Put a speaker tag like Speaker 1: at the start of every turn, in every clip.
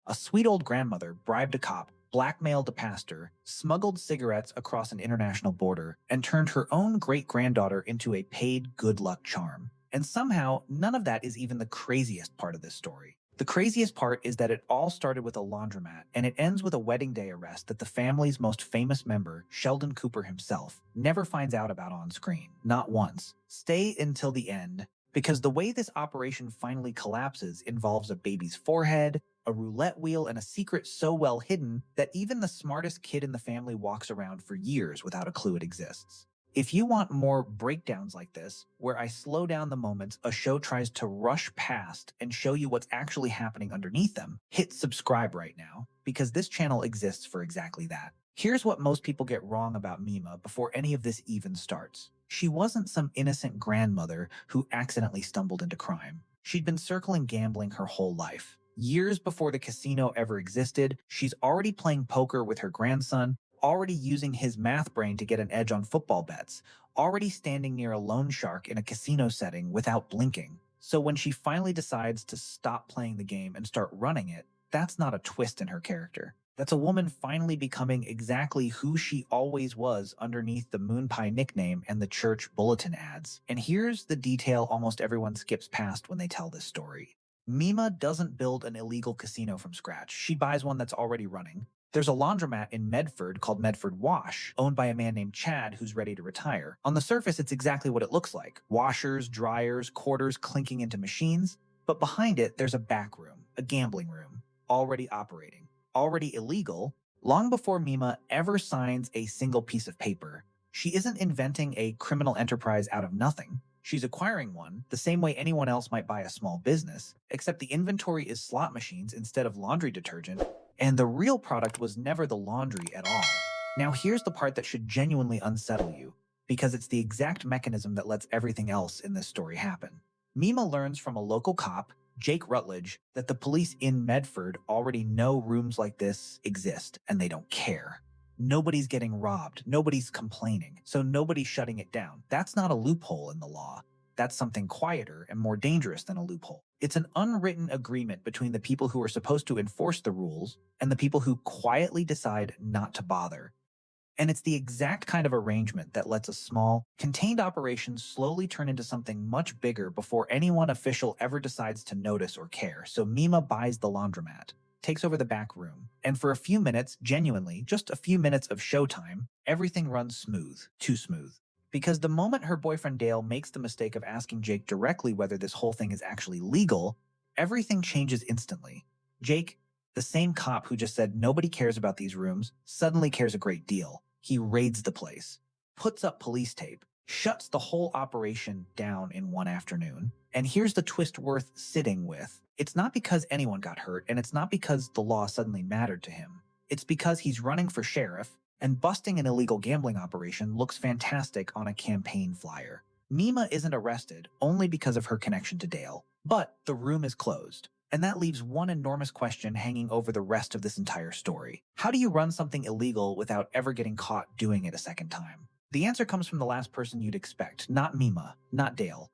Speaker 1: A sweet old grandmother bribed a cop, blackmailed a pastor, smuggled cigarettes across an international border, and turned her own great-granddaughter into a paid good luck charm. And somehow, none of that is even the craziest part of this story. The craziest part is that it all started with a laundromat, and it ends with a wedding day arrest that the family's most famous member, Sheldon Cooper himself, never finds out about on screen. Not once. Stay until the end, because the way this operation finally collapses involves a baby's forehead, a roulette wheel, and a secret so well hidden that even the smartest kid in the family walks around for years without a clue it exists. If you want more breakdowns like this, where I slow down the moments a show tries to rush past and show you what's actually happening underneath them, hit subscribe right now, because this channel exists for exactly that. Here's what most people get wrong about Meemaw before any of this even starts. She wasn't some innocent grandmother who accidentally stumbled into crime. She'd been circling gambling her whole life. Years before the casino ever existed, she's already playing poker with her grandson, already using his math brain to get an edge on football bets, already standing near a loan shark in a casino setting without blinking. So when she finally decides to stop playing the game and start running it, that's not a twist in her character. That's a woman finally becoming exactly who she always was underneath the moon pie nickname and the church bulletin ads. And here's the detail almost everyone skips past when they tell this story. Meemaw doesn't build an illegal casino from scratch. She buys one that's already running. There's a laundromat in Medford called Medford Wash, owned by a man named Chad who's ready to retire. On the surface, it's exactly what it looks like. Washers, dryers, quarters clinking into machines. But behind it, there's a back room, a gambling room, already operating, already illegal, long before Meemaw ever signs a single piece of paper. She isn't inventing a criminal enterprise out of nothing. She's acquiring one, the same way anyone else might buy a small business, except the inventory is slot machines instead of laundry detergent, and the real product was never the laundry at all. Now here's the part that should genuinely unsettle you, because it's the exact mechanism that lets everything else in this story happen. Meemaw learns from a local cop, Jake Rutledge, that the police in Medford already know rooms like this exist, and they don't care. Nobody's getting robbed, nobody's complaining, so nobody's shutting it down. That's not a loophole in the law. That's something quieter and more dangerous than a loophole. It's an unwritten agreement between the people who are supposed to enforce the rules and the people who quietly decide not to bother. And it's the exact kind of arrangement that lets a small, contained operation slowly turn into something much bigger before anyone official ever decides to notice or care. So Meemaw buys the laundromat, takes over the back room, and for a few minutes, genuinely, just a few minutes of showtime, everything runs smooth, too smooth. Because the moment her boyfriend Dale makes the mistake of asking Jake directly whether this whole thing is actually legal, everything changes instantly. Jake, the same cop who just said nobody cares about these rooms, suddenly cares a great deal. He raids the place, puts up police tape, shuts the whole operation down in one afternoon. And here's the twist worth sitting with. It's not because anyone got hurt, and it's not because the law suddenly mattered to him. It's because he's running for sheriff, and busting an illegal gambling operation looks fantastic on a campaign flyer. Meemaw isn't arrested only because of her connection to Dale, but the room is closed. And that leaves one enormous question hanging over the rest of this entire story. How do you run something illegal without ever getting caught doing it a second time? The answer comes from the last person you'd expect, not Meemaw, not Dale.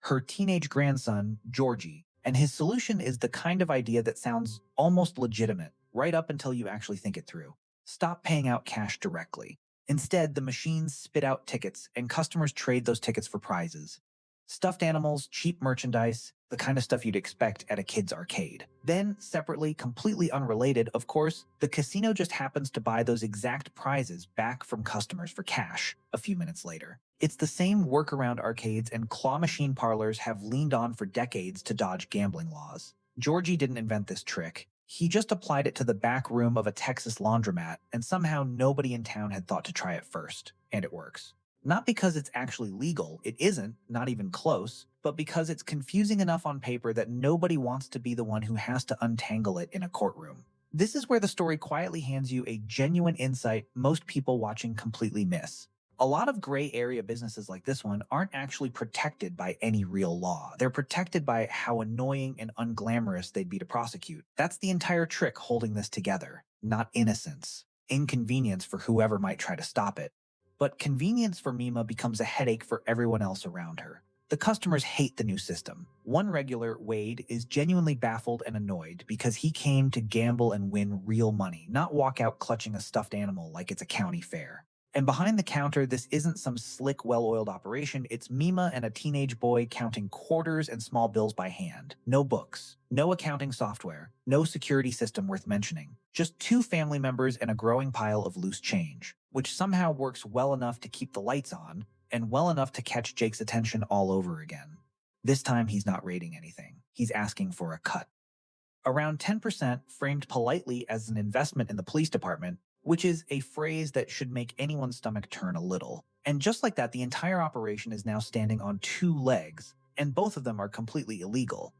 Speaker 1: Her teenage grandson, Georgie. And his solution is the kind of idea that sounds almost legitimate, right up until you actually think it through. Stop paying out cash directly. Instead, the machines spit out tickets, and customers trade those tickets for prizes. Stuffed animals, cheap merchandise, the kind of stuff you'd expect at a kid's arcade. Then, separately, completely unrelated, of course, the casino just happens to buy those exact prizes back from customers for cash a few minutes later. It's the same workaround arcades and claw machine parlors have leaned on for decades to dodge gambling laws. Georgie didn't invent this trick. He just applied it to the back room of a Texas laundromat, and somehow nobody in town had thought to try it first. And it works. Not because it's actually legal, it isn't, not even close, but because it's confusing enough on paper that nobody wants to be the one who has to untangle it in a courtroom. This is where the story quietly hands you a genuine insight most people watching completely miss. A lot of gray area businesses like this one aren't actually protected by any real law. They're protected by how annoying and unglamorous they'd be to prosecute. That's the entire trick holding this together, not innocence. Inconvenience for whoever might try to stop it. But convenience for Meemaw becomes a headache for everyone else around her. The customers hate the new system. One regular, Wade, is genuinely baffled and annoyed because he came to gamble and win real money, not walk out clutching a stuffed animal like it's a county fair. And behind the counter, this isn't some slick, well-oiled operation. It's Meemaw and a teenage boy counting quarters and small bills by hand. No books, no accounting software, no security system worth mentioning. Just two family members and a growing pile of loose change, which somehow works well enough to keep the lights on, and well enough to catch Jake's attention all over again. This time he's not raiding anything. He's asking for a cut. Around 10% framed politely as an investment in the police department, which is a phrase that should make anyone's stomach turn a little. And just like that, the entire operation is now standing on two legs, and both of them are completely illegal.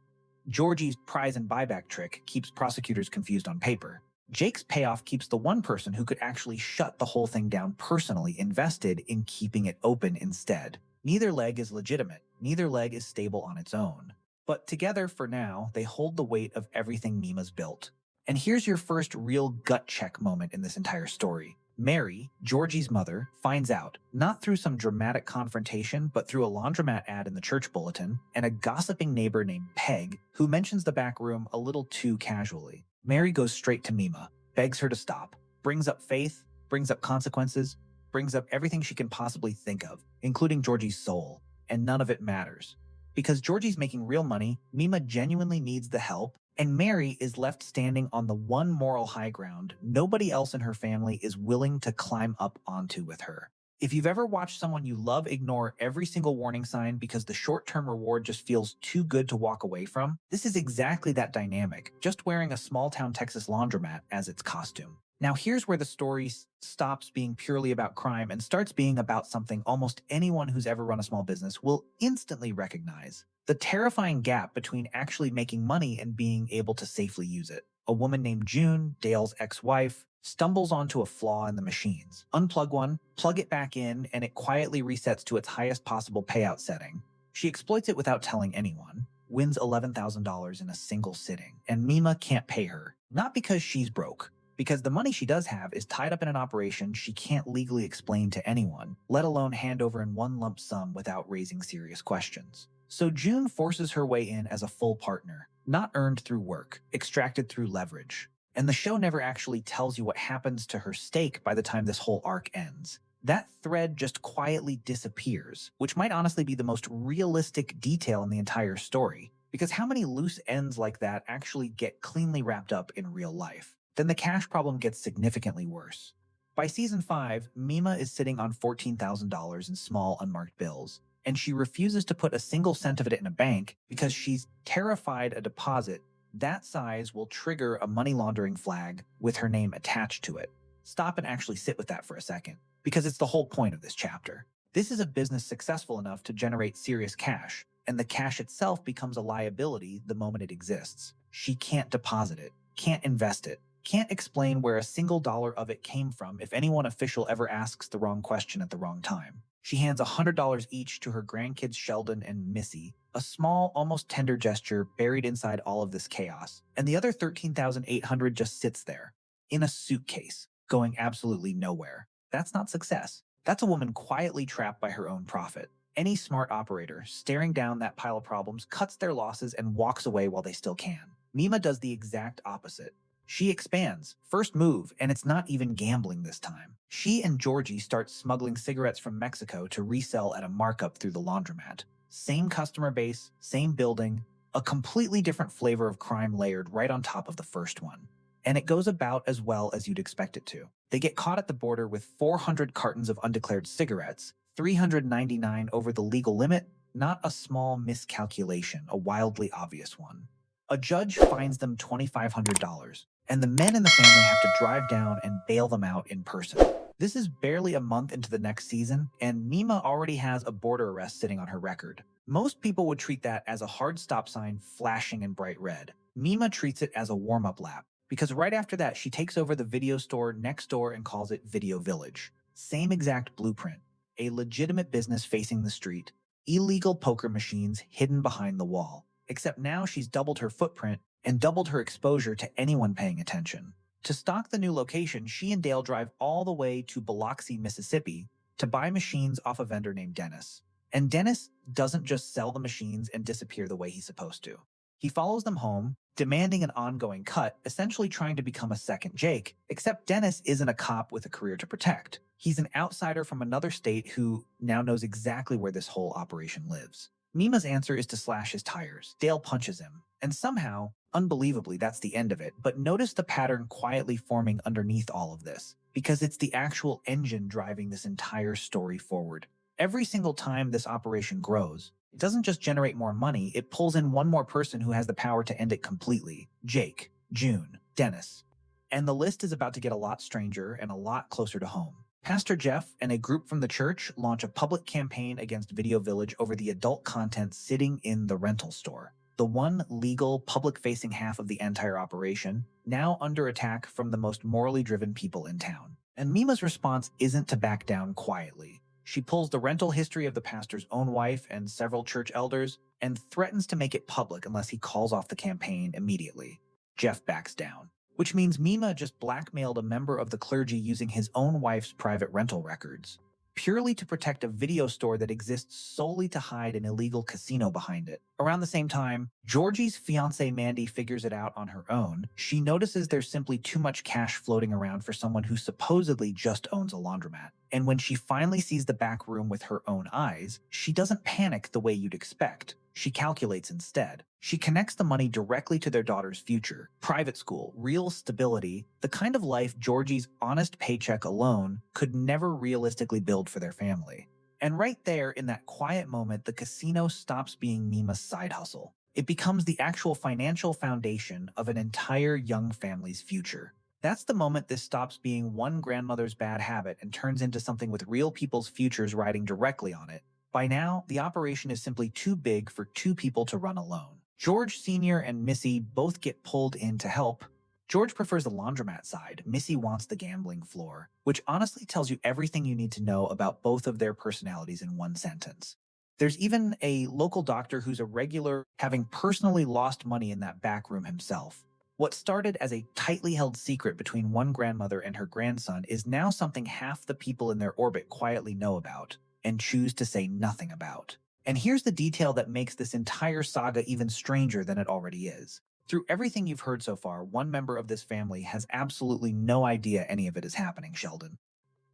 Speaker 1: Georgie's prize and buyback trick keeps prosecutors confused on paper. Jake's payoff keeps the one person who could actually shut the whole thing down personally invested in keeping it open instead. Neither leg is legitimate. Neither leg is stable on its own. But together, for now, they hold the weight of everything Meemaw's built. And here's your first real gut check moment in this entire story. Mary, Georgie's mother, finds out, not through some dramatic confrontation, but through a laundromat ad in the church bulletin, and a gossiping neighbor named Peg, who mentions the back room a little too casually. Mary goes straight to Meemaw, begs her to stop, brings up faith, brings up consequences, brings up everything she can possibly think of, including Georgie's soul, and none of it matters. Because Georgie's making real money, Meemaw genuinely needs the help, and Mary is left standing on the one moral high ground nobody else in her family is willing to climb up onto with her. If you've ever watched someone you love ignore every single warning sign because the short-term reward just feels too good to walk away from, this is exactly that dynamic, just wearing a small-town Texas laundromat as its costume. Now here's where the story stops being purely about crime and starts being about something almost anyone who's ever run a small business will instantly recognize: the terrifying gap between actually making money and being able to safely use it. A woman named June, Dale's ex-wife, stumbles onto a flaw in the machines. Unplug one, plug it back in, and it quietly resets to its highest possible payout setting. She exploits it without telling anyone, wins $11,000 in a single sitting, and Meemaw can't pay her. Not because she's broke, because the money she does have is tied up in an operation she can't legally explain to anyone, let alone hand over in one lump sum without raising serious questions. So June forces her way in as a full partner, not earned through work, extracted through leverage. And the show never actually tells you what happens to her stake by the time this whole arc ends. That thread just quietly disappears, which might honestly be the most realistic detail in the entire story, because how many loose ends like that actually get cleanly wrapped up in real life? Then the cash problem gets significantly worse. By season 5, Meemaw is sitting on $14,000 in small unmarked bills, and she refuses to put a single cent of it in a bank because she's terrified a deposit that size will trigger a money laundering flag with her name attached to it. Stop and actually sit with that for a second, because it's the whole point of this chapter. This is a business successful enough to generate serious cash, and the cash itself becomes a liability the moment it exists. She can't deposit it, can't invest it, can't explain where a single dollar of it came from if anyone official ever asks the wrong question at the wrong time. She hands $100 each to her grandkids Sheldon and Missy, a small, almost tender gesture buried inside all of this chaos, and the other $13,800 just sits there, in a suitcase, going absolutely nowhere. That's not success. That's a woman quietly trapped by her own profit. Any smart operator, staring down that pile of problems, cuts their losses and walks away while they still can. Meemaw does the exact opposite. She expands, first move, and it's not even gambling this time. She and Georgie start smuggling cigarettes from Mexico to resell at a markup through the laundromat. Same customer base, same building, a completely different flavor of crime layered right on top of the first one. And it goes about as well as you'd expect it to. They get caught at the border with 400 cartons of undeclared cigarettes, 399 over the legal limit, not a small miscalculation, a wildly obvious one. A judge fines them $2,500, and the men in the family have to drive down and bail them out in person. This is barely a month into the next season, and Meemaw already has a border arrest sitting on her record. Most people would treat that as a hard stop sign flashing in bright red. Meemaw treats it as a warm-up lap, because right after that she takes over the video store next door and calls it Video Village. Same exact blueprint. A legitimate business facing the street, illegal poker machines hidden behind the wall. Except now she's doubled her footprint and doubled her exposure to anyone paying attention. To stock the new location, she and Dale drive all the way to Biloxi, Mississippi to buy machines off a vendor named Dennis. And Dennis doesn't just sell the machines and disappear the way he's supposed to. He follows them home, demanding an ongoing cut, essentially trying to become a second Jake, except Dennis isn't a cop with a career to protect. He's an outsider from another state who now knows exactly where this whole operation lives. Meemaw's answer is to slash his tires. Dale punches him, and somehow, unbelievably, that's the end of it. But notice the pattern quietly forming underneath all of this, because it's the actual engine driving this entire story forward. Every single time this operation grows, it doesn't just generate more money, it pulls in one more person who has the power to end it completely. Jake, June, Dennis. And the list is about to get a lot stranger and a lot closer to home. Pastor Jeff and a group from the church launch a public campaign against Video Village over the adult content sitting in the rental store. The one legal, public-facing half of the entire operation, now under attack from the most morally driven people in town. And Meemaw's response isn't to back down quietly. She pulls the rental history of the pastor's own wife and several church elders and threatens to make it public unless he calls off the campaign immediately. Jeff backs down, which means Meemaw just blackmailed a member of the clergy using his own wife's private rental records, purely to protect a video store that exists solely to hide an illegal casino behind it. Around the same time, Georgie's fiancée Mandy figures it out on her own. She notices there's simply too much cash floating around for someone who supposedly just owns a laundromat. And when she finally sees the back room with her own eyes, she doesn't panic the way you'd expect. She calculates instead. She connects the money directly to their daughter's future. Private school, real stability, the kind of life Georgie's honest paycheck alone could never realistically build for their family. And right there, in that quiet moment, the casino stops being Meemaw's side hustle. It becomes the actual financial foundation of an entire young family's future. That's the moment this stops being one grandmother's bad habit and turns into something with real people's futures riding directly on it. By now, the operation is simply too big for two people to run alone. George Sr. and Missy both get pulled in to help. George prefers the laundromat side. Missy wants the gambling floor, which honestly tells you everything you need to know about both of their personalities in one sentence. There's even a local doctor who's a regular, having personally lost money in that back room himself. What started as a tightly held secret between one grandmother and her grandson is now something half the people in their orbit quietly know about and choose to say nothing about. And here's the detail that makes this entire saga even stranger than it already is. Through everything you've heard so far, one member of this family has absolutely no idea any of it is happening, Sheldon.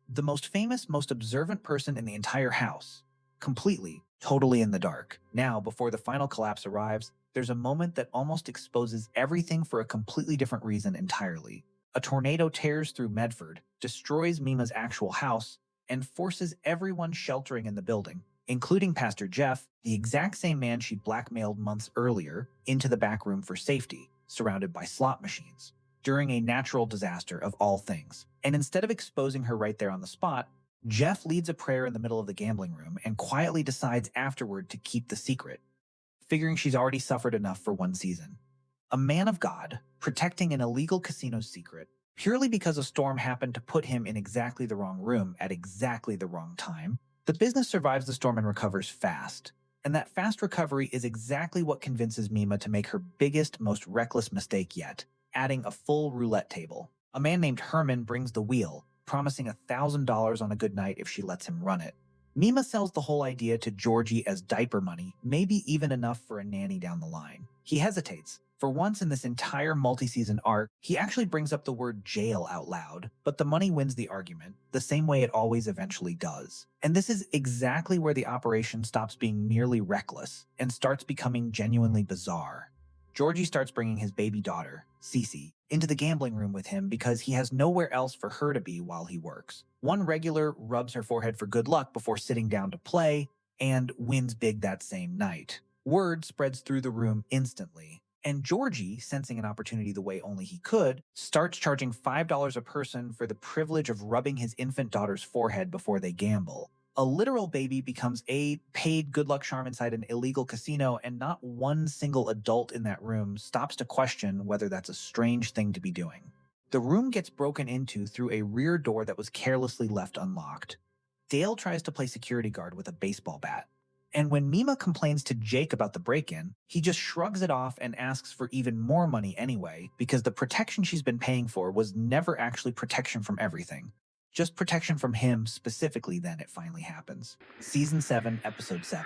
Speaker 1: The most famous, most observant person in the entire house. Completely, totally in the dark. Now, before the final collapse arrives, there's a moment that almost exposes everything for a completely different reason entirely. A tornado tears through Medford, destroys Meemaw's actual house, and forces everyone sheltering in the building, including Pastor Jeff, the exact same man she blackmailed months earlier, into the back room for safety, surrounded by slot machines, during a natural disaster of all things. And instead of exposing her right there on the spot, Jeff leads a prayer in the middle of the gambling room and quietly decides afterward to keep the secret, figuring she's already suffered enough for one season. A man of God, protecting an illegal casino's secret, purely because a storm happened to put him in exactly the wrong room at exactly the wrong time. The business survives the storm and recovers fast. And that fast recovery is exactly what convinces Meemaw to make her biggest, most reckless mistake yet, adding a full roulette table. A man named Herman brings the wheel, promising $1,000 on a good night if she lets him run it. Meemaw sells the whole idea to Georgie as diaper money, maybe even enough for a nanny down the line. He hesitates. For once in this entire multi-season arc, he actually brings up the word jail out loud, but the money wins the argument, the same way it always eventually does. And this is exactly where the operation stops being merely reckless and starts becoming genuinely bizarre. Georgie starts bringing his baby daughter, Cece, into the gambling room with him because he has nowhere else for her to be while he works. One regular rubs her forehead for good luck before sitting down to play and wins big that same night. Word spreads through the room instantly. And Georgie, sensing an opportunity the way only he could, starts charging $5 a person for the privilege of rubbing his infant daughter's forehead before they gamble. A literal baby becomes a paid good luck charm inside an illegal casino, and not one single adult in that room stops to question whether that's a strange thing to be doing. The room gets broken into through a rear door that was carelessly left unlocked. Dale tries to play security guard with a baseball bat. And when Meemaw complains to Jake about the break-in, he just shrugs it off and asks for even more money anyway, because the protection she's been paying for was never actually protection from everything. Just protection from him specifically. Then it finally happens. Season 7, Episode 7,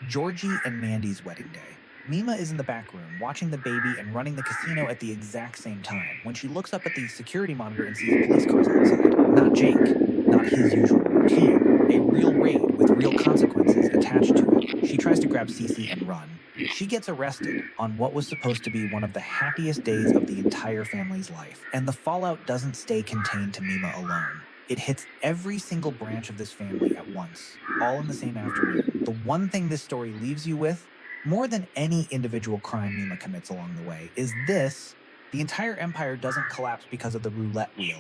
Speaker 1: Georgie and Mandy's Wedding Day. Meemaw is in the back room watching the baby and running the casino at the exact same time when she looks up at the security monitor and sees police cars outside. Not Jake, not his usual routine, a real raid with real consequences attached to it. She tries to grab Cece and run. She gets arrested on what was supposed to be one of the happiest days of the entire family's life, and the fallout doesn't stay contained to Meemaw alone. It hits every single branch of this family at once, all in the same afternoon. The one thing this story leaves you with, more than any individual crime Meemaw commits along the way, is this: the entire empire doesn't collapse because of the roulette wheel,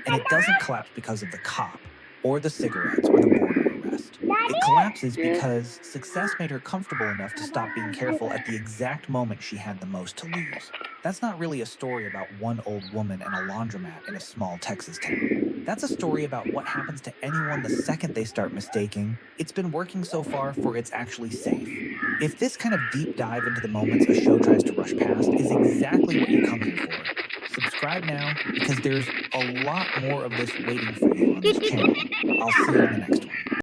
Speaker 1: and it doesn't collapse because of the cop, or the cigarettes, or the border arrest. It collapses because success made her comfortable enough to stop being careful at the exact moment she had the most to lose. That's not really a story about one old woman and a laundromat in a small Texas town. That's a story about what happens to anyone the second they start mistaking it's been working so far for it's actually safe. If this kind of deep dive into the moments a show tries to rush past is exactly what you come here for, subscribe now because there's a lot more of this waiting for you on this channel. I'll see you in the next one.